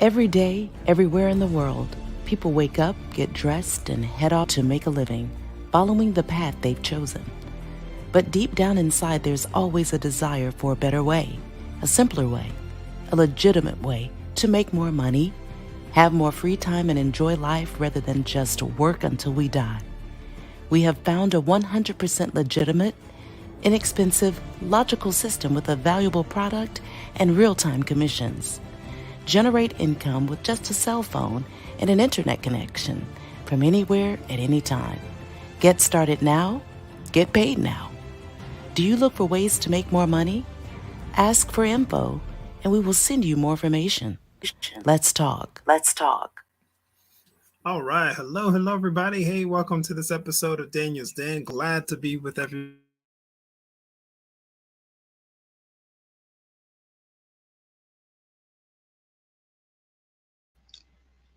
Every day, everywhere in the world, people wake up, get dressed, and head off to make a living, following the path they've chosen. But deep down inside, there's always a desire for a better way, a simpler way, a legitimate way to make more money, have more free time, and enjoy life rather than just work until we die. We have found a 100% legitimate, inexpensive, logical system with a valuable product and real-time commissions. Generate income with just a cell phone and an internet connection from anywhere at any time. Get started now, get paid now. Do you look for ways to make more money? Ask for info and we will send you more information. Let's talk. All right. Hello, everybody. Hey, welcome to this episode of Daniel's Den. Glad to be with everybody today. Glad to be with everybody today.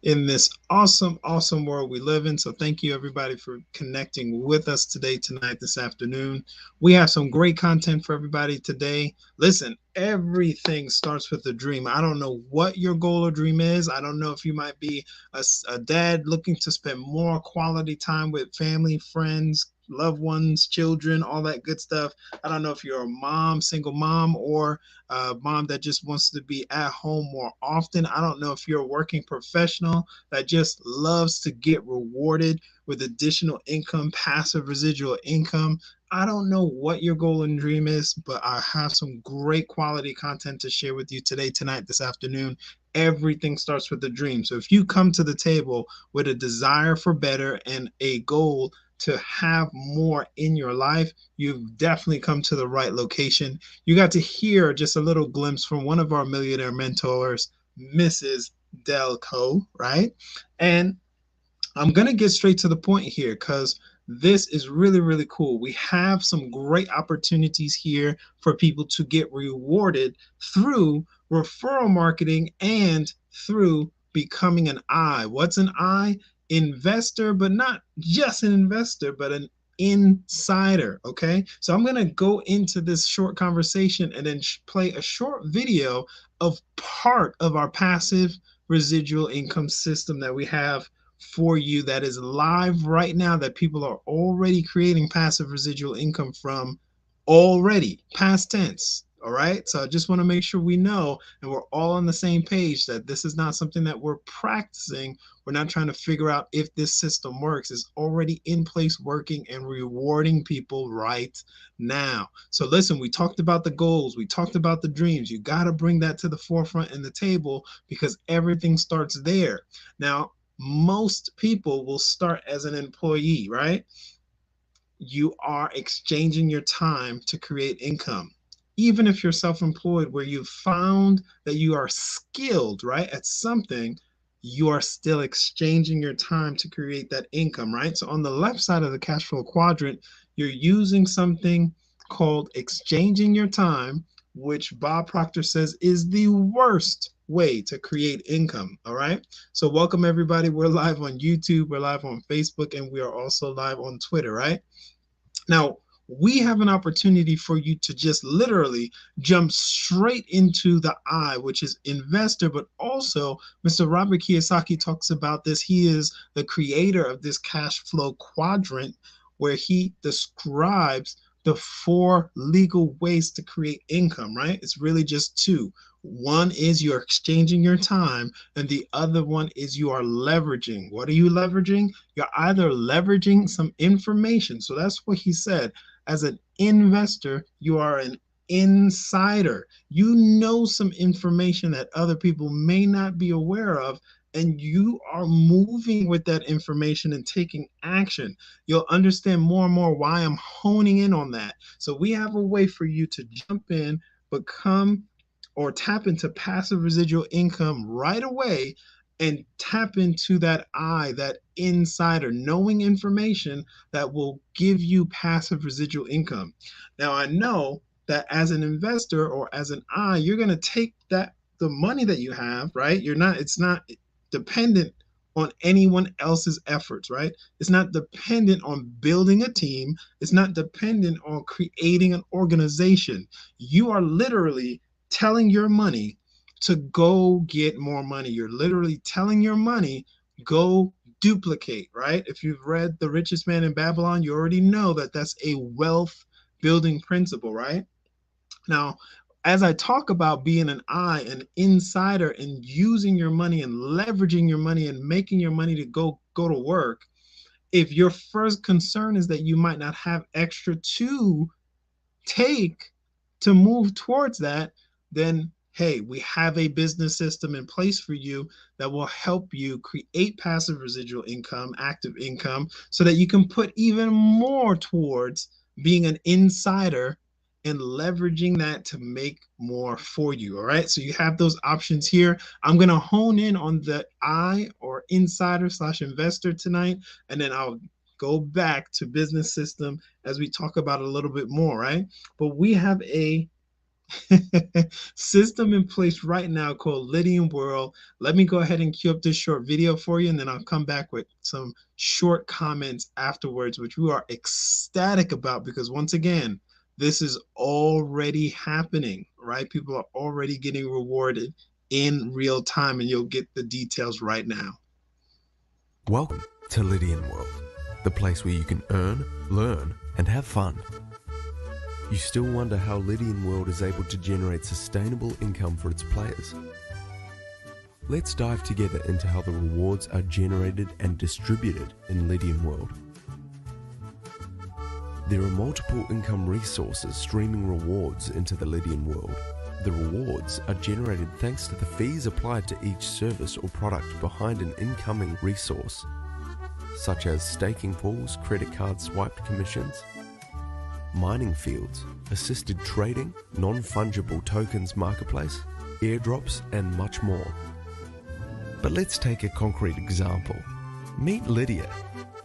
In this awesome world we live in. So thank you everybody for connecting with us today, tonight, this afternoon. We have some great content for everybody today. Listen, everything starts with a dream. I don't know what your goal or dream is. I don't know if you might be a dad looking to spend more quality time with family, friends, loved ones, children, all that good stuff. I don't know if you're a mom, single mom, or a mom that just wants to be at home more often. I don't know if you're a working professional that just loves to get rewarded with additional income, passive residual income. I don't know what your goal and dream is, but I have some great quality content to share with you today, tonight, this afternoon. Everything starts with a dream. So if you come to the table with a desire for better and a goal to have more in your life, you've definitely come to the right location. You got to hear just a little glimpse from one of our millionaire mentors, Mrs. Delco, right? And I'm going to get straight to the point here because this is really cool. We have some great opportunities here for people to get rewarded through referral marketing and through becoming an I. What's an I? Investor, but not just an investor, but an insider. Okay. So I'm going to go into this short conversation and then play a short video of part of our passive residual income system that we have for you, that is live right now, that people are already creating passive residual income from, already, past tense. All right. So I just want to make sure we know and we're all on the same page that this is not something that we're practicing. We're not trying to figure out if this system works. It's already in place, working and rewarding people right now. So listen, we talked about the goals, we talked about the dreams. You got to bring that to the forefront in the table because everything starts there. Now, most people will start as an employee, right? You are exchanging your time to create income. Even if you're self-employed, where you've found that you are skilled, right, at something, you are still exchanging your time to create that income, right? So on the left side of the cash flow quadrant, you're using something called exchanging your time, which Bob Proctor says is the worst way to create income. All right. So welcome everybody. We're live on YouTube, we're live on Facebook, and we are also live on Twitter, right? Now, we have an opportunity for you to just literally jump straight into the I, which is investor, but also Mr. Robert Kiyosaki talks about this. He is the creator of this cash flow quadrant where he describes the four legal ways to create income, right? It's really just two. One is you're exchanging your time, and the other one is you are leveraging. What are you leveraging? You're either leveraging some information. So that's what he said. As an investor, you are an insider. You know some information that other people may not be aware of, and you are moving with that information and taking action. You'll understand more and more why I'm honing in on that. So we have a way for you to jump in, become or tap into passive residual income right away and tap into that I, that insider, knowing information that will give you passive residual income. Now, I know that as an investor or as an I, you're going to take that, the money that you have, right? It's not dependent on anyone else's efforts, right? It's not dependent on building a team. It's not dependent on creating an organization. You are literally telling your money, to go get more money. You're literally telling your money, go duplicate, right? If you've read The Richest Man in Babylon, you already know that that's a wealth building principle, right? Now, as I talk about being an insider, and using your money and leveraging your money and making your money to go to work, if your first concern is that you might not have extra to take to move towards that, then hey, we have a business system in place for you that will help you create passive residual income, active income, so that you can put even more towards being an insider and leveraging that to make more for you. All right. So you have those options here. I'm going to hone in on the I, or insider slash investor, tonight, and then I'll go back to business system as we talk about it a little bit more, right? But we have a system in place right now called Lydian World. Let me go ahead and cue up this short video for you, and then I'll come back with some short comments afterwards, which we are ecstatic about, because once again, this is already happening, right? People are already getting rewarded in real time, and you'll get the details right now. Welcome to Lydian World, the place where you can earn, learn, and have fun. You still wonder how Lydian World is able to generate sustainable income for its players? Let's dive together into how the rewards are generated and distributed in Lydian World. There are multiple income resources streaming rewards into the Lydian World. The rewards are generated thanks to the fees applied to each service or product behind an incoming resource, such as staking pools, credit card swiped commissions, mining fields, assisted trading, non-fungible tokens marketplace, airdrops, and much more. But let's take a concrete example. Meet Lydia.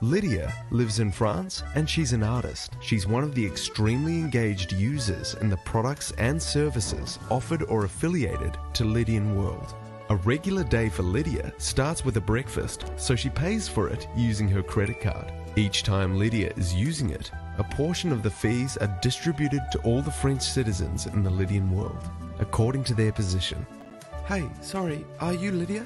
Lydia lives in France and she's an artist. She's one of the extremely engaged users in the products and services offered or affiliated to Lydian World. A regular day for Lydia starts with a breakfast, so she pays for it using her credit card. Each time Lydia is using it, a portion of the fees are distributed to all the French citizens in the Lydian World, according to their position. Hey, sorry, are you Lydia?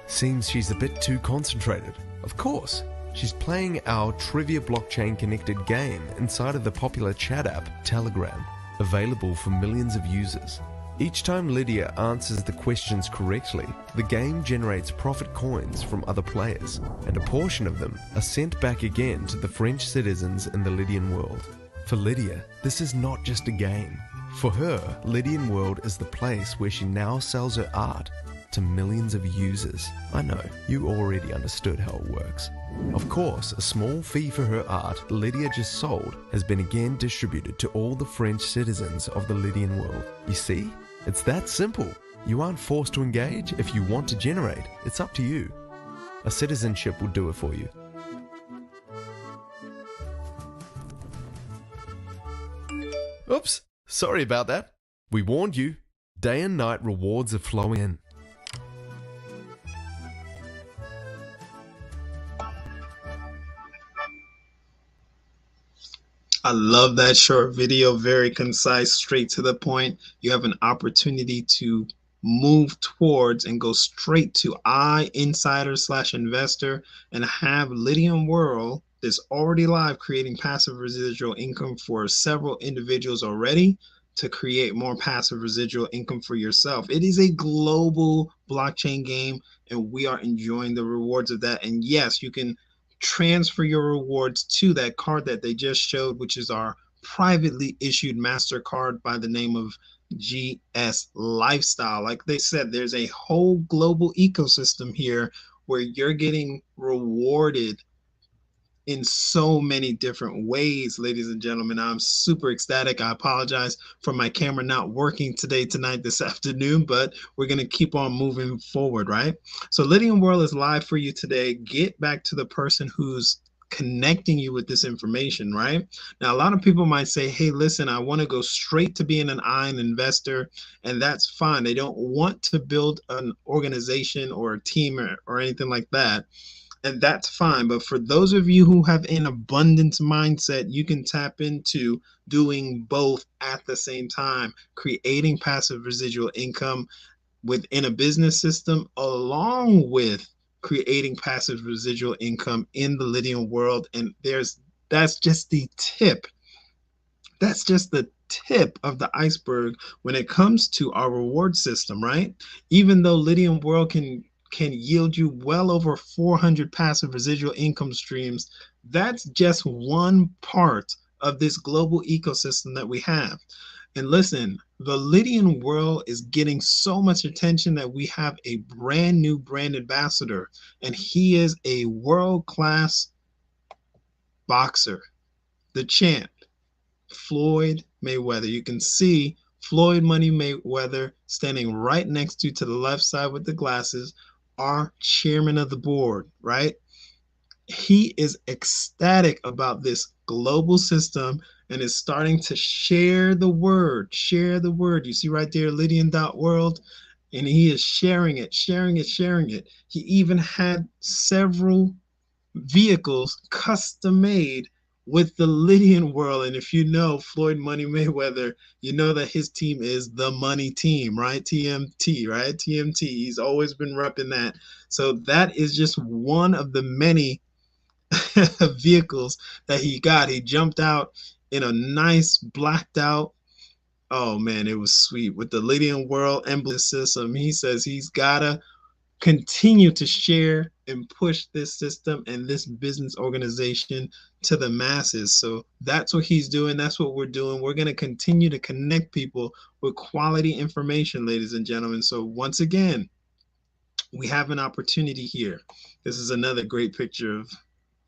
Seems she's a bit too concentrated. Of course, she's playing our trivia blockchain connected game inside of the popular chat app Telegram, available for millions of users. Each time Lydia answers the questions correctly, the game generates profit coins from other players, and a portion of them are sent back again to the French citizens in the Lydian World. For Lydia, this is not just a game. For her, Lydian World is the place where she now sells her art to millions of users. I know, you already understood how it works. Of course, a small fee for her art Lydia just sold has been again distributed to all the French citizens of the Lydian World. You see? It's that simple. You aren't forced to engage. If you want to generate, it's up to you. A citizenship will do it for you. Oops, sorry about that. We warned you. Day and night rewards are flowing in. I love that short video, very concise, straight to the point. You have an opportunity to move towards and go straight to I, insider slash investor, and have Lydian World that's already live, creating passive residual income for several individuals already, to create more passive residual income for yourself. It is a global blockchain game, and we are enjoying the rewards of that. And yes, you can transfer your rewards to that card that they just showed, which is our privately issued MasterCard by the name of GS Lifestyle. Like they said, there's a whole global ecosystem here where you're getting rewarded in so many different ways, ladies and gentlemen. I'm super ecstatic. I apologize for my camera not working tonight, this afternoon, but we're going to keep on moving forward, right? So Lydian World is live for you today. Get back to the person who's connecting you with this information, right? Now, a lot of people might say, hey, listen, I want to go straight to being an investor, and that's fine. They don't want to build an organization or a team or anything like that. And that's fine. But for those of you who have an abundance mindset, you can tap into doing both at the same time, creating passive residual income within a business system, along with creating passive residual income in the Lydian world. And that's just the tip. That's just the tip of the iceberg when it comes to our reward system, right? Even though Lydian world can yield you well over 400 passive residual income streams, that's just one part of this global ecosystem that we have. And listen, the Lydian world is getting so much attention that we have a brand new brand ambassador, and he is a world class boxer, the champ, Floyd Mayweather. You can see Floyd Money Mayweather standing right next to the left side with the glasses, our chairman of the board, right? He is ecstatic about this global system and is starting to share the word. Share the word. You see right there, lydian.wolrd, and he is sharing it, sharing it, sharing it. He even had several vehicles custom made with the Lydian world. And if you know Floyd Money Mayweather, you know that his team is the money team, right? TMT, right? TMT. He's always been repping that. So that is just one of the many vehicles that he got. He jumped out in a nice blacked out. Oh man, it was sweet with the Lydian world emblem system. He says he's gotta continue to share and push this system and this business organization to the masses. So that's what he's doing. That's what we're doing. We're going to continue to connect people with quality information, ladies and gentlemen. So once again, we have an opportunity here. This is another great picture of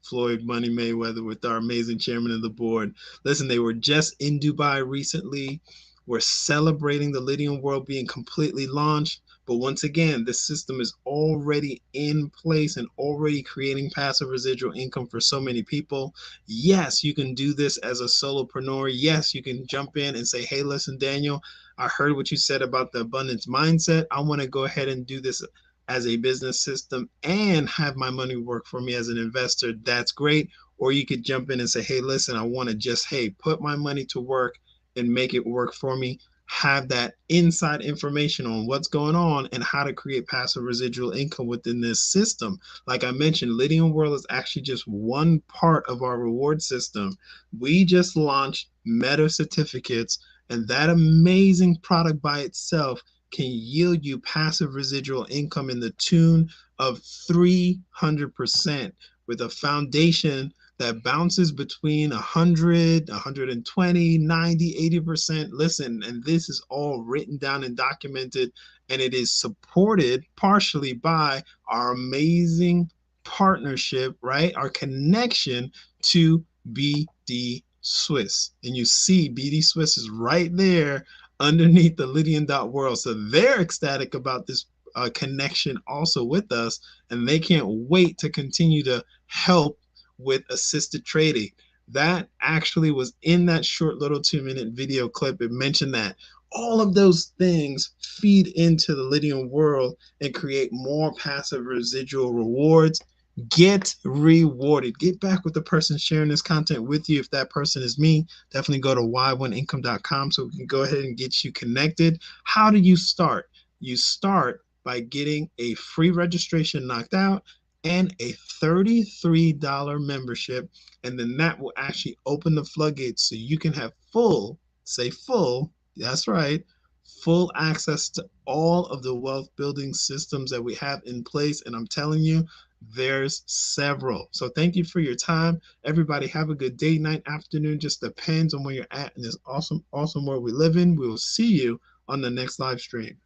Floyd Money Mayweather with our amazing chairman of the board. Listen, they were just in Dubai recently. We're celebrating the Lydian world being completely launched. But once again, the system is already in place and already creating passive residual income for so many people. Yes, you can do this as a solopreneur. Yes, you can jump in and say, hey, listen, Daniel, I heard what you said about the abundance mindset. I want to go ahead and do this as a business system and have my money work for me as an investor. That's great. Or you could jump in and say, hey, listen, I want to just, hey, put my money to work and make it work for me. Have that inside information on what's going on and how to create passive residual income within this system. Like I mentioned, Lydian World is actually just one part of our reward system. We just launched Meta certificates, and that amazing product by itself can yield you passive residual income in the tune of 300% with a foundation that bounces between 100, 120, 90, 80%. Listen, and this is all written down and documented, and it is supported partially by our amazing partnership, right? Our connection to BD Swiss. And you see BD Swiss is right there underneath the lydian.world. So they're ecstatic about this connection also with us, and they can't wait to continue to help with assisted trading. That actually was in that short little 2-minute video clip. It mentioned that all of those things feed into the Lydian world and create more passive residual rewards. Get rewarded. Get back with the person sharing this content with you. If that person is me, definitely go to y1income.com so we can go ahead and get you connected. How do you start? You start by getting a free registration knocked out and a $33 membership. And then that will actually open the floodgates so you can have full, say full, that's right, full access to all of the wealth building systems that we have in place. And I'm telling you, there's several. So thank you for your time. Everybody have a good day, night, afternoon. Just depends on where you're at in this awesome, awesome world we live in. We will see you on the next live stream.